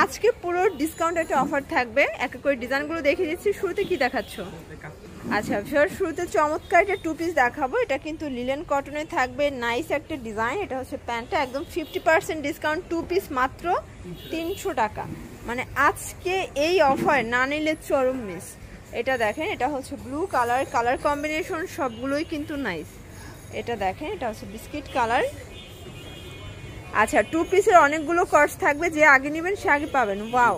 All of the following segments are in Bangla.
আজকে পুরো ডিসকাউন্ট একটা অফার থাকবে। এক এক করে ডিজাইনগুলো দেখিয়ে দিচ্ছি। শুরুতে কি দেখাচ্ছ? আচ্ছা ভিউয়ার, শুরুতে চমৎকার একটা টু পিস দেখাবো। এটা কিন্তু লিলেন কটনে থাকবে, নাইস একটা ডিজাইন। এটা হচ্ছে প্যান্টটা, একদম 50% ডিসকাউন্ট, টু পিস মাত্র 300 টাকা। মানে আজকে এই অফার না নিলে চরম মিস। এটা দেখেন, এটা হচ্ছে ব্লু কালার, কালার কম্বিনেশন সবগুলোই কিন্তু নাইস। এটা দেখেন, এটা হচ্ছে বিস্কিট কালার। আচ্ছা, টু পিসের অনেকগুলো কস্ট থাকবে, যে আগে নেবেন সে আগে পাবেন। ওয়াও,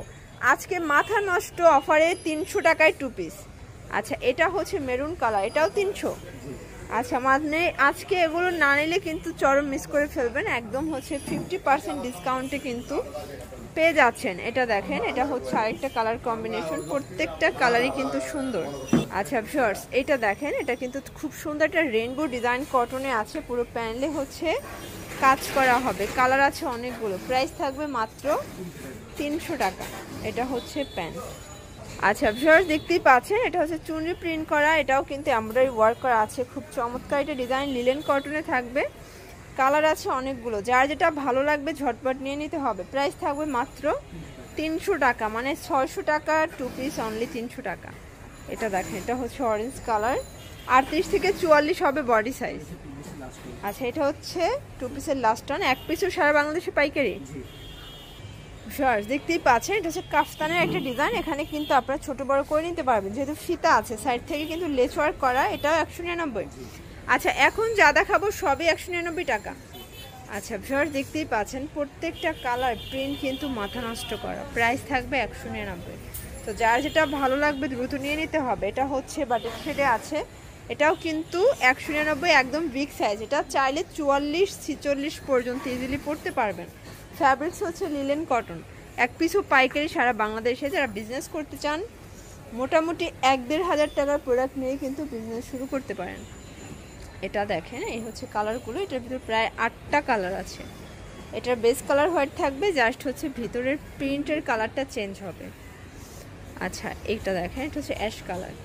আজকে মাথা নষ্ট অফারে 300 টাকায় টু পিস। আচ্ছা, এটা হচ্ছে মেরুন কালার, এটাও 300। আচ্ছা, মানে আজকে এগুলো না নিলে কিন্তু চরম মিস করে ফেলবেন। একদম হচ্ছে 50% ডিসকাউন্টে কিন্তু পেয়ে যাচ্ছেন। এটা দেখেন, এটা হচ্ছে আরেকটা কালার কম্বিনেশন, প্রত্যেকটা কালারই কিন্তু সুন্দর। আচ্ছা ভিউয়ার্স, এটা দেখেন, এটা কিন্তু খুব সুন্দর একটা রেইনবো ডিজাইন কটনে আছে। পুরো প্যানেলে হচ্ছে কাজ করা হবে, কালার আছে অনেকগুলো। প্রাইস থাকবে মাত্র 300 টাকা। এটা হচ্ছে প্যান্ট। আচ্ছা ভিউয়ার্স, দেখতেই পাচ্ছেন, এটা হচ্ছে চুনরি প্রিন্ট করা, এটাও কিন্তু এমব্রয়ডারি ওয়ার্ক করা আছে। খুব চমৎকার এটা ডিজাইন, লিলেন কটনে থাকবে, কালার আছে অনেকগুলো। যার যেটা ভালো লাগবে ঝটপট নিয়ে নিতে হবে। প্রাইস থাকবে মাত্র 300 টাকা, মানে 600 টাকা টু পিস, অনলি 300 টাকা। এটা দেখেন, এটা হচ্ছে অরেঞ্জ কালার, 38 থেকে 44 হবে বডি সাইজ। আচ্ছা, এটা হচ্ছে টু পিসের লাস্ট টান, এক পিসও সারা বাংলাদেশে পাইকারি। ভিউয়ার্স, দেখতেই পাচ্ছেন, এটা হচ্ছে কাফতানের একটা ডিজাইন। এখানে কিন্তু আপনারা ছোট বড় করে নিতে পারবেন, যেহেতু ফিতা আছে সাইড থেকে কিন্তু লেস ওয়ার্ক করা। এটাও 199। আচ্ছা, এখন যা দেখাবো সবই 199 টাকা। আচ্ছা ভিউয়ার্স, দেখতেই পাচ্ছেন, প্রত্যেকটা কালার প্রিন্ট কিন্তু মাথা নষ্ট করা। প্রাইস থাকবে 199। তো যার যেটা ভালো লাগবে দ্রুত নিয়ে নিতে হবে। এটা হচ্ছে বাটিক শেডে আছে, এটাও কিন্তু 199, একদম বিগ সাইজ। এটা চাইলে 44-46 পর্যন্ত ইজিলি পড়তে পারবেন। ফ্যাব্রিক্স হচ্ছে লিলেন কটন, এক পিসও পাইকারি সারা বাংলাদেশে। যারা বিজনেস করতে চান, মোটামুটি 1-1.5 হাজার টাকার প্রোডাক্ট নিয়ে কিন্তু বিজনেস শুরু করতে পারেন। এটা দেখেন, এই হচ্ছে কালারগুলো। এটার ভিতরে প্রায় 8টা কালার আছে। এটার বেস কালার হোয়াইট থাকবে, জাস্ট হচ্ছে ভিতরের প্রিন্টের কালারটা চেঞ্জ হবে। আচ্ছা, এইটা দেখেন, এটা হচ্ছে অ্যাশ কালার,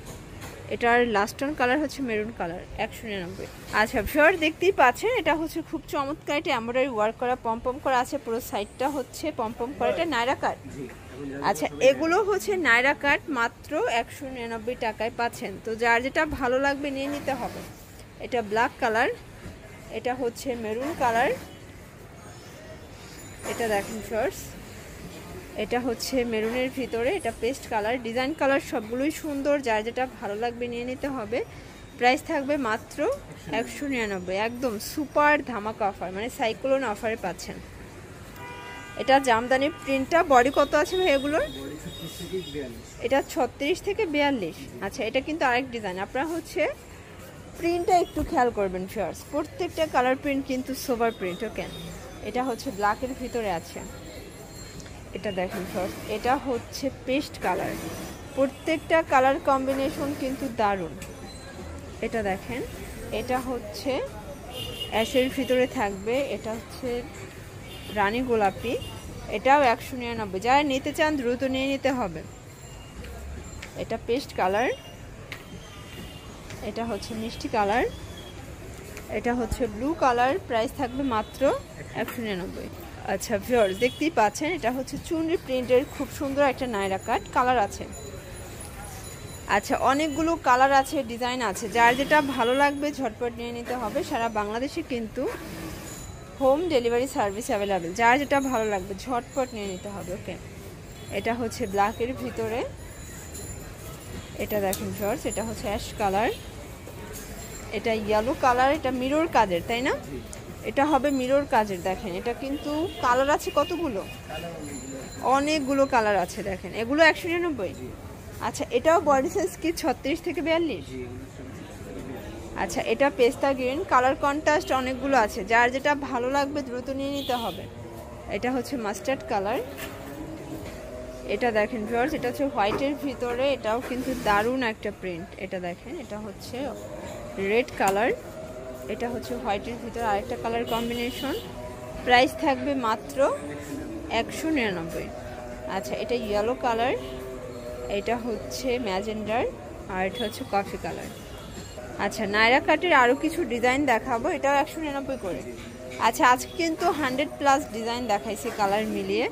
এটার লাস্ট অন কালার হচ্ছে মেরুন কালার, 199। আচ্ছা ভিউয়ার, দেখতেই পাচ্ছেন, এটা হচ্ছে খুব চমৎকার, এটা এমব্রয়ডারি ওয়ার্ক করা, পমপম করা আছে, পুরো সাইডটা হচ্ছে পমপম করা। এটা নাইরা কাট। আচ্ছা, এগুলো হচ্ছে নাইরা কাট, মাত্র 199 টাকায় পাচ্ছেন। তো যার যেটা ভালো লাগবে নিয়ে নিতে হবে। এটা ব্ল্যাক কালার, এটা হচ্ছে মেরুন কালার। এটা দেখেন ফার্স্ট, এটা হচ্ছে মেরুনের ভিতরে, এটা পেস্ট কালার। ডিজাইন কালার সবগুলোই সুন্দর, যার যেটা ভালো লাগবে নিয়ে নিতে হবে। প্রাইস থাকবে মাত্র 199, একদম সুপার ধামাকা অফার, মানে সাইক্লোন অফারে পাচ্ছেন। এটা জামদানি প্রিন্টটা। বডি কত আছে ভাই এগুলোর? এটা 36 থেকে 42। আচ্ছা, এটা কিন্তু আরেক ডিজাইন। আপনারা হচ্ছে প্রিন্টটা একটু খেয়াল করবেন ভিউয়ার্স, প্রত্যেকটা কালার প্রিন্ট কিন্তু সোবার প্রিন্ট। ওকে, এটা হচ্ছে ব্ল্যাকের ভিতরে আছে। এটা দেখেন ফার্স্ট, এটা হচ্ছে পেস্ট কালার, প্রত্যেকটা কালার কম্বিনেশন কিন্তু দারুণ। এটা দেখেন, এটা হচ্ছে অ্যাশের ভিতরে থাকবে, এটা হচ্ছে রানী গোলাপি, এটাও 199। যারা নিতে চান দ্রুত নিয়ে নিতে হবে। এটা পেস্ট কালার, এটা হচ্ছে মিষ্টি কালার, এটা হচ্ছে ব্লু কালার। প্রাইস থাকবে মাত্র 199। আচ্ছা ভিউয়ার্স, দেখতেই পাচ্ছেন, এটা হচ্ছে চুনরি প্রিন্টের খুব সুন্দর একটা নাইরা কাট, কালার আছে। আচ্ছা, অনেকগুলো কালার আছে, ডিজাইন আছে, যার যেটা ভালো লাগবে ঝটপট নিয়ে নিতে হবে। সারা বাংলাদেশে কিন্তু হোম ডেলিভারি সার্ভিস অ্যাভেলেবেল। যার যেটা ভালো লাগবে ঝটপট নিয়ে নিতে হবে। ওকে, এটা হচ্ছে ব্ল্যাকের ভিতরে, এটা দেখেন ভিউয়ার্স, এটা হচ্ছে অ্যাশ কালার, এটা ইয়েলো কালার। এটা মিরর কাজের, তাই না? এটা হবে মিরর কাজের। দেখেন, এটা কিন্তু কালার আছে কতগুলো, অনেকগুলো কালার আছে। দেখেন, এগুলো 199। আচ্ছা, এটাও বডি সাইজ কি 36 থেকে 42? আচ্ছা, এটা পেস্তা গ্রিন, কালার কন্ট্রাস্ট অনেকগুলো আছে, যার যেটা ভালো লাগবে দ্রুত নিয়ে নিতে হবে। এটা হচ্ছে মাস্টার্ড কালার। এটা দেখেন ভিউয়ার্স, এটা হচ্ছে হোয়াইটের ভিতরে, এটাও কিন্তু দারুণ একটা প্রিন্ট। এটা দেখেন, এটা হচ্ছে রেড কালার, এটা হচ্ছে হোয়াইটের ভিতরে আরেকটা কালার কম্বিনেশন। প্রাইস থাকবে মাত্র 199। আচ্ছা, এটা ইয়েলো কালার, এটা হচ্ছে ম্যাজেন্ডার, আর এটা হচ্ছে কফি কালার। আচ্ছা, নাইরা কাটের আরও কিছু ডিজাইন দেখাবো, এটাও 199 করে। আচ্ছা, আজকে কিন্তু 100+ ডিজাইন দেখাইছি কালার মিলিয়ে।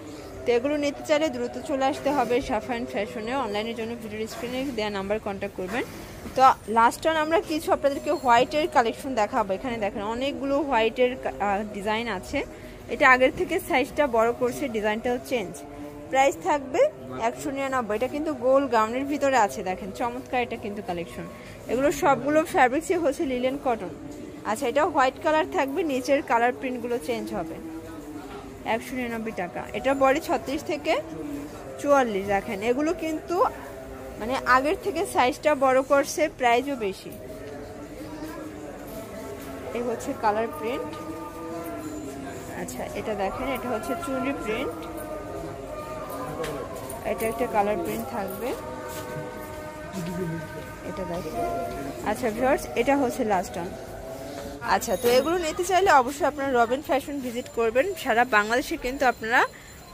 তো এগুলো নিতে চাইলে দ্রুত চলে আসতে হবে সাফায়ান ফ্যাশনে। অনলাইনের জন্য ভিডিওর স্ক্রিনে দেওয়া নাম্বার কন্ট্যাক্ট করবেন। তো লাস্ট অন আমরা কিছু আপনাদেরকে হোয়াইটের কালেকশন দেখাবো। এখানে দেখেন অনেকগুলো হোয়াইটের ডিজাইন আছে। এটা আগের থেকে সাইজটা বড় করছে, ডিজাইনটাও চেঞ্জ। প্রাইস থাকবে 199। এটা কিন্তু গোল গাউনের ভিতরে আছে, দেখেন চমৎকার এটা কিন্তু কালেকশন। এগুলো সবগুলো ফ্যাব্রিক্সই হচ্ছে লিলেন কটন। আচ্ছা, এটা হোয়াইট কালার থাকবে, নিচের কালার প্রিন্টগুলো চেঞ্জ হবে। 199 টাকা। এটা বডি 36 থেকে 44। দেখেন এগুলো কিন্তু মানে আগের থেকে সাইজটা বড় করছে, প্রাইসও বেশি। এই হচ্ছে কালার প্রিন্ট। আচ্ছা, এটা দেখেন এটা হচ্ছে চুনরি প্রিন্ট। এটা একটা কালার প্রিন্ট থাকবে, এটা দেখেন। আচ্ছা ভিউয়ার্স, এটা হচ্ছে লাস্ট অন। আচ্ছা, তো এগুলো নিতে চাইলে অবশ্যই আপনারা রবিন ফ্যাশন ভিজিট করবেন। সারা বাংলাদেশে কিন্তু আপনারা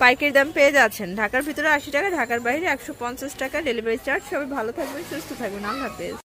পাইকারি দাম পেয়ে যাচ্ছেন। ঢাকার ভিতরে 80 টাকা, ঢাকার বাইরে 150 টাকা ডেলিভারি চার্জ। সবাই ভালো থাকবেন, সুস্থ থাকবেন, আল্লাহ হাফেজ।